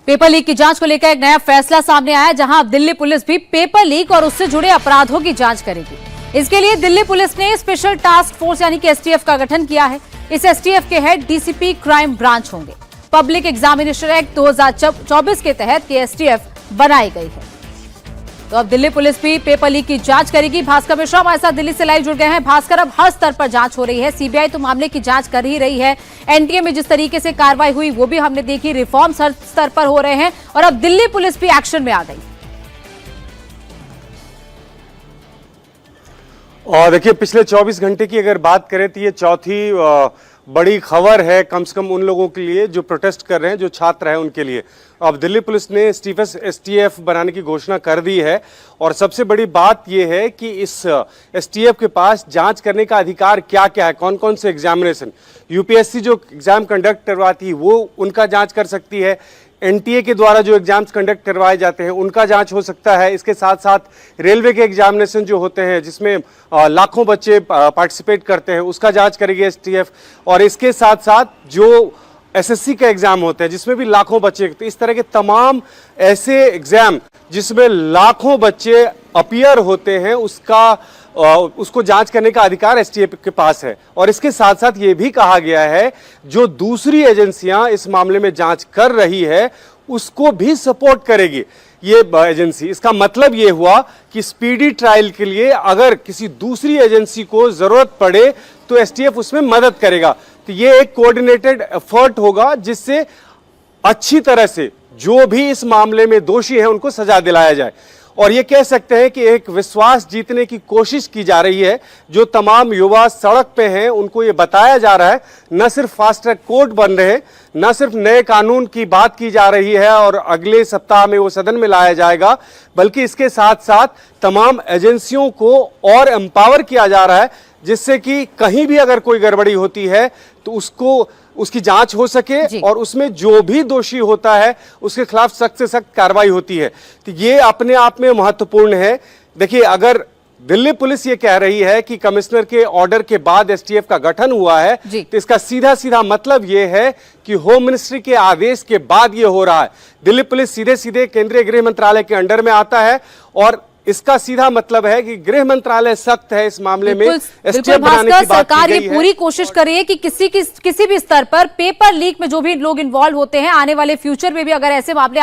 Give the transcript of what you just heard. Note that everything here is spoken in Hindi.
पेपर लीक की जांच को लेकर एक नया फैसला सामने आया, जहां अब दिल्ली पुलिस भी पेपर लीक और उससे जुड़े अपराधों की जांच करेगी। इसके लिए दिल्ली पुलिस ने स्पेशल टास्क फोर्स यानी कि एसटीएफ का गठन किया है। इस एसटीएफ के हेड डीसीपी क्राइम ब्रांच होंगे। पब्लिक एग्जामिनेशन एक्ट 2024 के तहत ये एसटीएफ बनाई गई है। तो अब दिल्ली पुलिस भी पेपर लीक की जांच करेगी। भास्कर मिश्रा हमारे साथ दिल्ली से लाइव जुड़ गए हैं। भास्कर, अब हर स्तर पर जांच हो रही है। सीबीआई तो मामले की जांच कर ही रही है, एनटीए में जिस तरीके से कार्रवाई हुई वो भी हमने देखी, रिफॉर्म्स हर स्तर पर हो रहे हैं और अब दिल्ली पुलिस भी एक्शन में आ गई। और देखिए, पिछले 24 घंटे की अगर बात करें तो ये चौथी बड़ी खबर है, कम से कम उन लोगों के लिए जो प्रोटेस्ट कर रहे हैं, जो छात्र हैं उनके लिए। अब दिल्ली पुलिस ने एसटीएफ बनाने की घोषणा कर दी है और सबसे बड़ी बात यह है कि इस एसटीएफ के पास जांच करने का अधिकार क्या क्या है, कौन कौन से एग्जामिनेशन। यूपीएससी जो एग्जाम कंडक्ट करवाती है वो उनका जांच कर सकती है। एनटीए के द्वारा जो एग्जाम्स कंडक्ट करवाए जाते हैं उनका जांच हो सकता है। इसके साथ साथ रेलवे के एग्जामिनेशन जो होते हैं जिसमें लाखों बच्चे पार्टिसिपेट करते हैं उसका जांच करेगी एसटीएफ। और इसके साथ साथ जो एसएससी का एग्जाम होता है जिसमें भी लाखों बच्चे, तो इस तरह के तमाम ऐसे एग्जाम जिसमें लाखों बच्चे अपीयर होते हैं उसको जांच करने का अधिकार एसटीएफ के पास है। और इसके साथ साथ ये भी कहा गया है जो दूसरी एजेंसियां इस मामले में जांच कर रही है उसको भी सपोर्ट करेगी ये एजेंसी। इसका मतलब ये हुआ कि स्पीडी ट्रायल के लिए अगर किसी दूसरी एजेंसी को जरूरत पड़े तो एसटीएफ उसमें मदद करेगा। तो ये एक कोऑर्डिनेटेड एफर्ट होगा जिससे अच्छी तरह से जो भी इस मामले में दोषी है उनको सजा दिलाया जाए। और ये कह सकते हैं कि एक विश्वास जीतने की कोशिश की जा रही है। जो तमाम युवा सड़क पे हैं उनको ये बताया जा रहा है, न सिर्फ फास्ट ट्रैक कोर्ट बन रहे हैं, न सिर्फ नए कानून की बात की जा रही है और अगले सप्ताह में वो सदन में लाया जाएगा, बल्कि इसके साथ साथ तमाम एजेंसियों को और एम्पावर किया जा रहा है जिससे कि कहीं भी अगर कोई गड़बड़ी होती है तो उसकी जांच हो सके और उसमें जो भी दोषी होता है उसके खिलाफ सख्त से सख्त कार्रवाई होती है। तो ये अपने आप में महत्वपूर्ण है। देखिए, अगर दिल्ली पुलिस ये कह रही है कि कमिश्नर के ऑर्डर के बाद एसटीएफ का गठन हुआ है तो इसका सीधा सीधा मतलब ये है कि होम मिनिस्ट्री के आदेश के बाद ये हो रहा है। दिल्ली पुलिस सीधे सीधे केंद्रीय गृह मंत्रालय के अंडर में आता है और इसका सीधा मतलब है कि गृह मंत्रालय सख्त है इस मामले में। एसटीएफ बनाने की बात सरकार ये पूरी कोशिश कर रही है कि किसी भी स्तर पर पेपर लीक में जो भी लोग इन्वॉल्व होते हैं आने वाले फ्यूचर में भी अगर ऐसे मामले